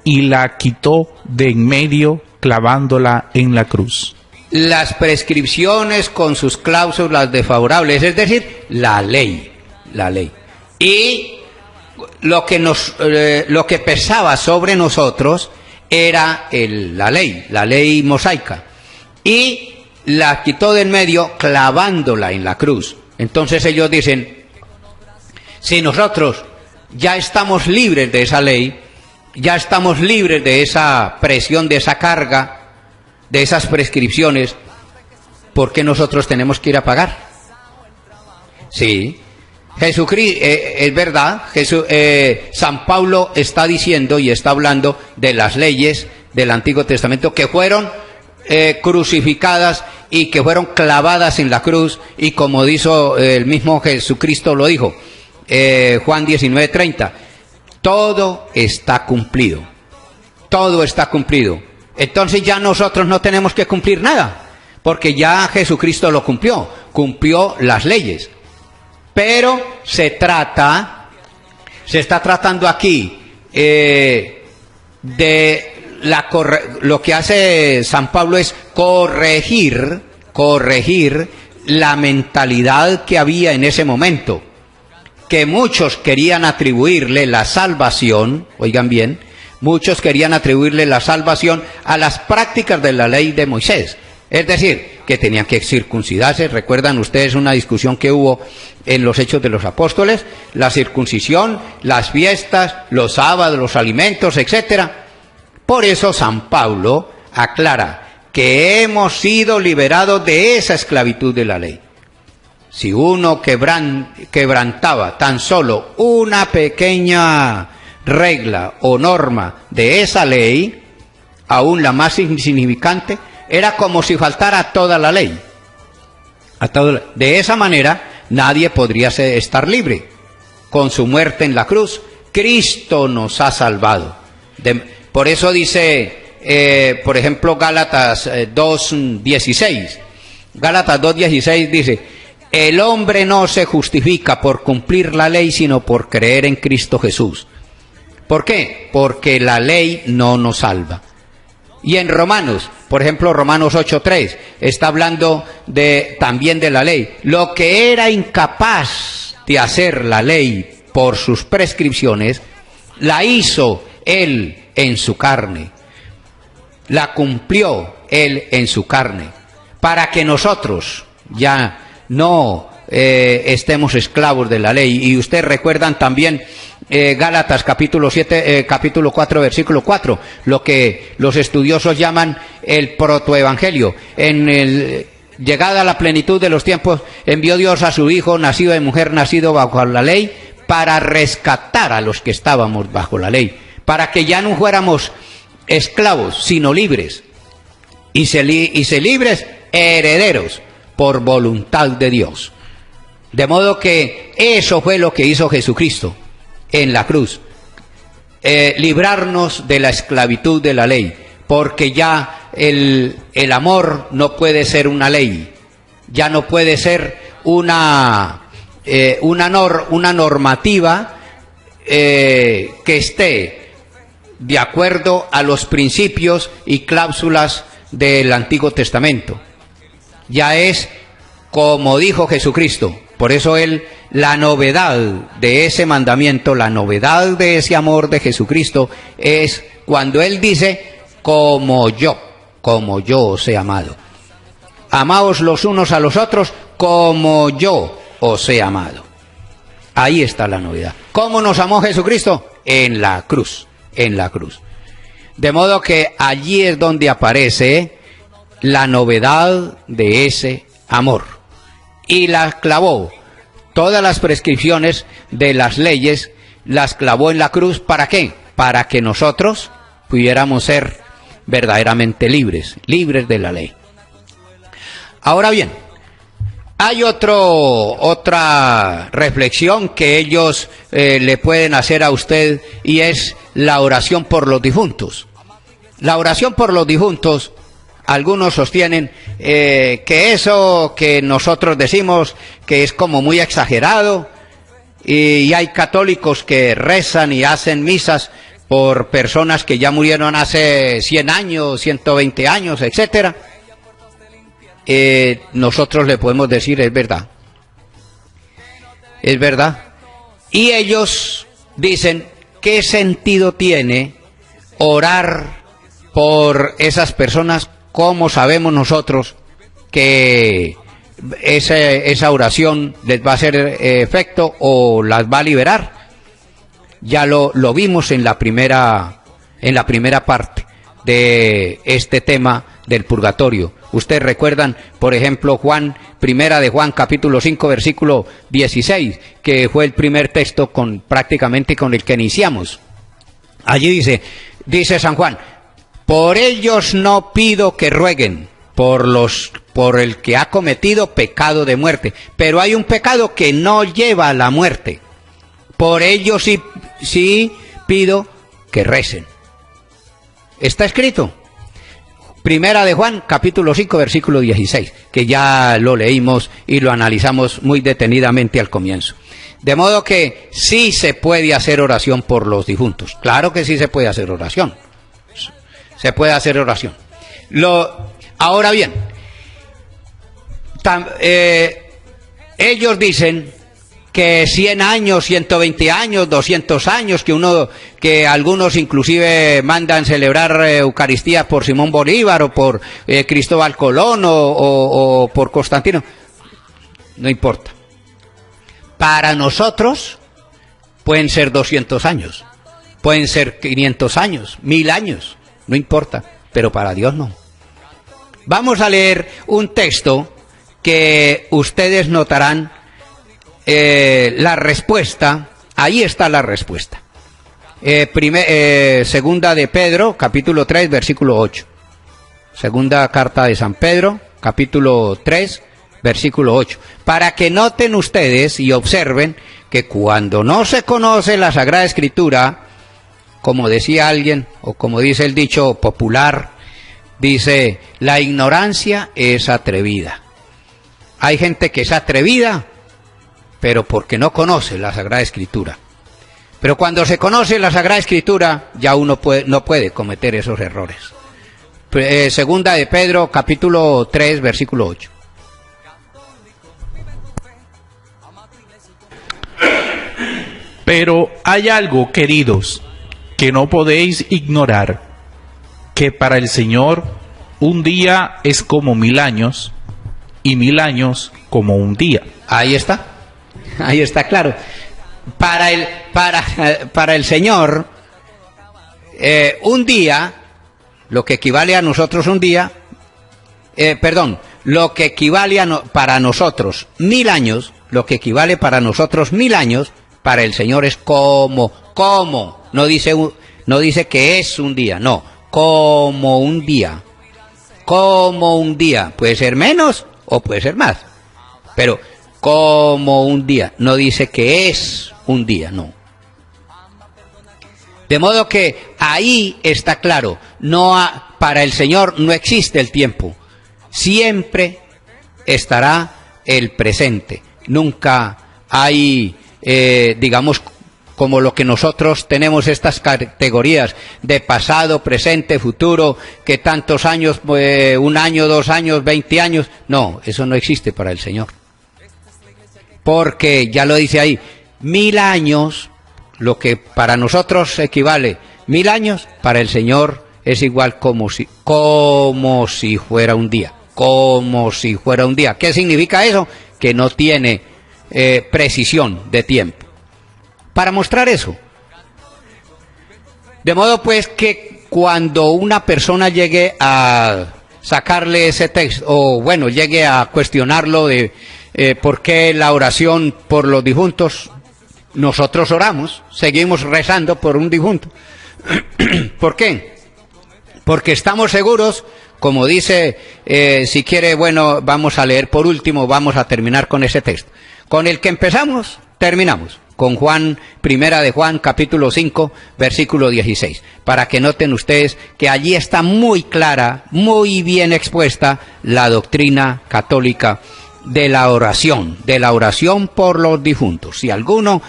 y la quitó de en medio clavándola en la cruz. Las prescripciones con sus cláusulas desfavorables, es decir, la ley. Y lo que pesaba sobre nosotros era la ley mosaica, y la quitó del medio clavándola en la cruz. Entonces ellos dicen, si nosotros ya estamos libres de esa ley, ya estamos libres de esa presión, de esa carga, de esas prescripciones, ¿por qué nosotros tenemos que ir a pagar? Sí, Jesucristo, es verdad, San Pablo está diciendo y está hablando de las leyes del Antiguo Testamento que fueron crucificadas y que fueron clavadas en la cruz, y como dijo el mismo Jesucristo lo dijo, Juan 19:30, todo está cumplido, todo está cumplido. Entonces ya nosotros no tenemos que cumplir nada, porque ya Jesucristo lo cumplió las leyes. Pero se está tratando aquí lo que hace San Pablo es corregir la mentalidad que había en ese momento, que muchos querían atribuirle la salvación, oigan bien, muchos querían atribuirle la salvación a las prácticas de la ley de Moisés. Es decir, que tenían que circuncidarse. ¿Recuerdan ustedes una discusión que hubo en los Hechos de los Apóstoles? La circuncisión, las fiestas, los sábados, los alimentos, etcétera. Por eso San Pablo aclara que hemos sido liberados de esa esclavitud de la ley. Si uno quebrantaba tan solo una pequeña regla o norma de esa ley, aún la más insignificante, era como si faltara toda la ley. De esa manera nadie podría estar libre. Con su muerte en la cruz, Cristo nos ha salvado. Por eso dice, por ejemplo, Gálatas 2:16. Gálatas 2:16 dice, el hombre no se justifica por cumplir la ley, sino por creer en Cristo Jesús. ¿Por qué? Porque la ley no nos salva. Y en Romanos, por ejemplo, Romanos 8:3, está hablando también de la ley. Lo que era incapaz de hacer la ley por sus prescripciones, la hizo Él en su carne. La cumplió Él en su carne, para que nosotros ya no estemos esclavos de la ley. Y ustedes recuerdan también Gálatas capítulo 4 versículo 4, lo que los estudiosos llaman el protoevangelio. Llegada a la plenitud de los tiempos, envió Dios a su Hijo, nacido de mujer, nacido bajo la ley, para rescatar a los que estábamos bajo la ley, para que ya no fuéramos esclavos, sino libres, y ser libres herederos por voluntad de Dios. De modo que eso fue lo que hizo Jesucristo en la cruz, librarnos de la esclavitud de la ley, porque ya el amor no puede ser una ley, ya no puede ser una normativa que esté de acuerdo a los principios y cláusulas del Antiguo Testamento. Ya es como dijo Jesucristo. Por eso la novedad de ese mandamiento, la novedad de ese amor de Jesucristo es cuando Él dice, como yo os he amado. Amaos los unos a los otros como yo os he amado. Ahí está la novedad. ¿Cómo nos amó Jesucristo? En la cruz. De modo que allí es donde aparece la novedad de ese amor. Y las clavó, todas las prescripciones de las leyes, las clavó en la cruz. ¿Para qué? Para que nosotros pudiéramos ser verdaderamente libres de la ley. Ahora bien, Hay otra reflexión que ellos le pueden hacer a usted, y es la oración por los difuntos. La oración por los difuntos, algunos sostienen que eso que nosotros decimos que es como muy exagerado, y hay católicos que rezan y hacen misas por personas que ya murieron hace 100 años, 120 años, etcétera. Nosotros le podemos decir, es verdad. Es verdad. Y ellos dicen, ¿qué sentido tiene orar por esas personas? ¿Cómo sabemos nosotros que esa oración les va a hacer efecto o las va a liberar? Ya lo vimos en la primera parte de este tema del purgatorio. Ustedes recuerdan, por ejemplo, Primera de Juan, capítulo 5, versículo 16, que fue el primer texto prácticamente con el que iniciamos. Allí dice San Juan, por ellos no pido que rueguen, por el que ha cometido pecado de muerte, pero hay un pecado que no lleva a la muerte. Por ellos sí pido que recen. Está escrito. Primera de Juan, capítulo 5, versículo 16, que ya lo leímos y lo analizamos muy detenidamente al comienzo. De modo que sí se puede hacer oración por los difuntos. Claro que sí se puede hacer oración. Se puede hacer oración. Ahora bien, ellos dicen que 100 años, 120 años, 200 años, que algunos inclusive mandan celebrar Eucaristía por Simón Bolívar o por Cristóbal Colón o por Constantino. No importa. Para nosotros pueden ser 200 años, pueden ser 500 años, 1000 años, no importa, pero para Dios no. Vamos a leer un texto que ustedes notarán la respuesta. Ahí está la respuesta. Segunda de Pedro, capítulo 3, versículo 8. Segunda carta de San Pedro, capítulo 3, versículo 8. Para que noten ustedes y observen que cuando no se conoce la Sagrada Escritura, como decía alguien, o como dice el dicho popular, dice, la ignorancia es atrevida. Hay gente que es atrevida, pero porque no conoce la Sagrada Escritura. Pero cuando se conoce la Sagrada Escritura, ya uno no puede cometer esos errores. Segunda de Pedro, capítulo 3, versículo 8. Pero hay algo, queridos, que no podéis ignorar, que para el Señor un día es como 1000 años, y 1000 años como un día. Ahí está claro. Para el Señor, un día, lo que equivale a nosotros un día, lo que equivale para nosotros 1000 años, lo que equivale para nosotros 1000 años, para el Señor es como, no dice que es un día, no, como un día, puede ser menos o puede ser más, pero como un día, no dice que es un día, no. De modo que ahí está claro, para el Señor no existe el tiempo, siempre estará el presente, nunca hay, digamos, como lo que nosotros tenemos estas categorías de pasado, presente, futuro, que tantos años, 1 año, 2 años, 20 años, no, eso no existe para el Señor. Porque ya lo dice ahí, 1000 años, lo que para nosotros equivale 1000 años, para el Señor es igual como si fuera un día, ¿Qué significa eso? Que no tiene precisión de tiempo. Para mostrar eso, de modo pues que cuando una persona llegue a sacarle ese texto, o bueno, llegue a cuestionarlo de por qué la oración por los difuntos, nosotros oramos, seguimos rezando por un difunto. ¿Por qué? Porque estamos seguros como dice, si quiere, bueno, vamos a leer por último, vamos a terminar con ese texto. Con el que empezamos, terminamos. Con Juan, primera de Juan, capítulo 5, versículo 16. Para que noten ustedes que allí está muy clara, muy bien expuesta la doctrina católica de la oración por los difuntos. Si alguno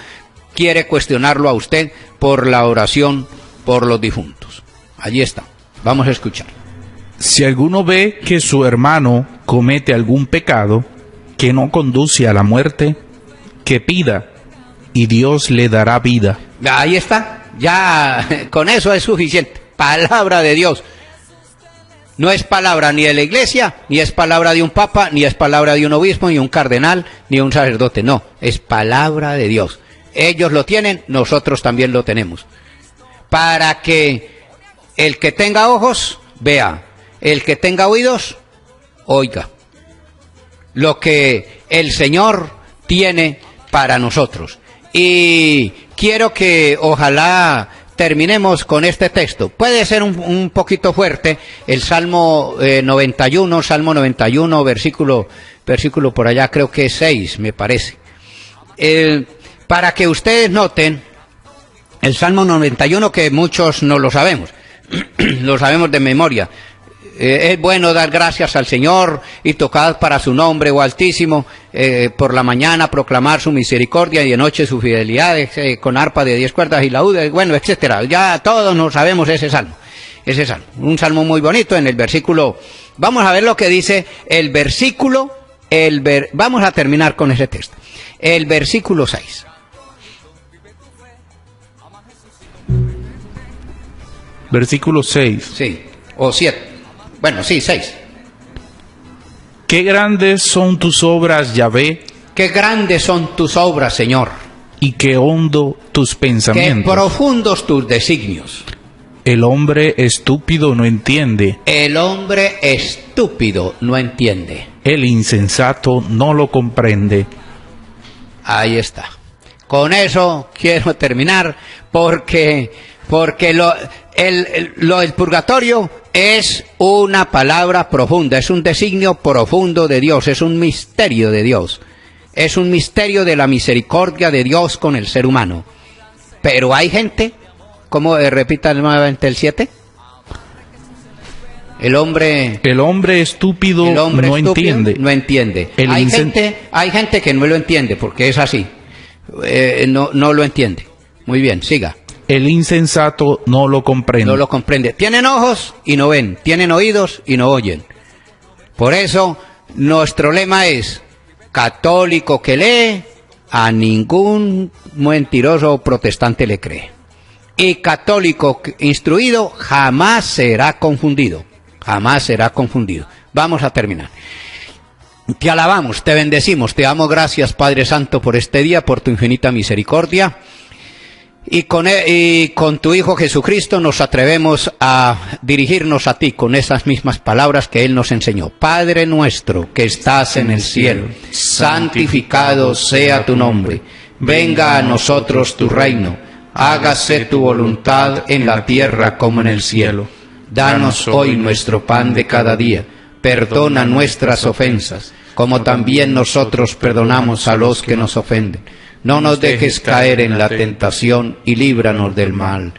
quiere cuestionarlo a usted por la oración por los difuntos. Allí está. Vamos a escuchar. Si alguno ve que su hermano comete algún pecado que no conduce a la muerte, que pida, y Dios le dará vida. Ahí está, ya con eso es suficiente. Palabra de Dios. No es palabra ni de la iglesia, ni es palabra de un papa, ni es palabra de un obispo, ni un cardenal, ni un sacerdote. No, es palabra de Dios. Ellos lo tienen, nosotros también lo tenemos. Para que el que tenga ojos, vea. El que tenga oídos, oiga. Lo que el Señor tiene para nosotros. Y quiero que ojalá terminemos con este texto. Puede ser un poquito fuerte, el Salmo 91, versículo por allá, creo que es 6, me parece. Para que ustedes noten, el Salmo 91, que muchos no lo sabemos, lo sabemos de memoria. Es bueno dar gracias al Señor y tocad para su nombre, oh Altísimo, por la mañana proclamar su misericordia y de noche su fidelidad, con arpa de 10 cuerdas y laúdes, bueno, etcétera. Ya todos nos sabemos ese salmo, un salmo muy bonito. En el versículo, vamos a ver lo que dice el versículo, vamos a terminar con ese texto, el versículo 6. Versículo 6. Sí, o 7. Bueno, sí, 6. Qué grandes son tus obras, Yahvé. Qué grandes son tus obras, Señor. Y qué hondo tus pensamientos. Qué profundos tus designios. El hombre estúpido no entiende. El hombre estúpido no entiende. El insensato no lo comprende. Ahí está. Con eso quiero terminar, porque el purgatorio es una palabra profunda, es un designio profundo de Dios, es un misterio de Dios, es un misterio de la misericordia de Dios con el ser humano. Pero hay gente, ¿cómo repita nuevamente el 7? El hombre estúpido no entiende. No entiende. Hay gente que no lo entiende, porque es así. No lo entiende. Muy bien, siga. El insensato no lo comprende. No lo comprende. Tienen ojos y no ven. Tienen oídos y no oyen. Por eso, nuestro lema es: católico que lee, a ningún mentiroso protestante le cree. Y católico instruido jamás será confundido. Jamás será confundido. Vamos a terminar. Te alabamos, te bendecimos, te damos gracias, Padre Santo, por este día, por tu infinita misericordia. Y con tu Hijo Jesucristo nos atrevemos a dirigirnos a ti con esas mismas palabras que Él nos enseñó. Padre nuestro que estás en el cielo, santificado sea tu nombre. Venga a nosotros tu reino. Hágase tu voluntad en la tierra como en el cielo. Danos hoy nuestro pan de cada día. Perdona nuestras ofensas, como también nosotros perdonamos a los que nos ofenden. No nos dejes caer en la tentación y líbranos del mal.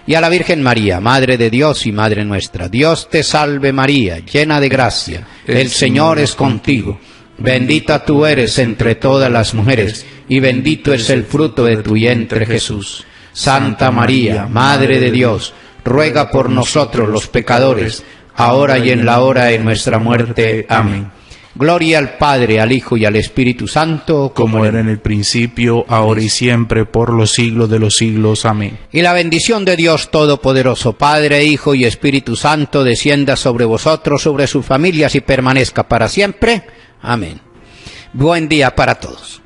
Y a la Virgen María, Madre de Dios y Madre nuestra, Dios te salve María, llena de gracia, el Señor es contigo. Bendita tú eres entre todas las mujeres, y bendito es el fruto de tu vientre Jesús. Santa María, Madre de Dios, ruega por nosotros los pecadores, ahora y en la hora de nuestra muerte. Amén. Gloria al Padre, al Hijo y al Espíritu Santo, como era en el principio, ahora y siempre, por los siglos de los siglos. Amén. Y la bendición de Dios Todopoderoso, Padre, Hijo y Espíritu Santo, descienda sobre vosotros, sobre sus familias y permanezca para siempre. Amén. Buen día para todos.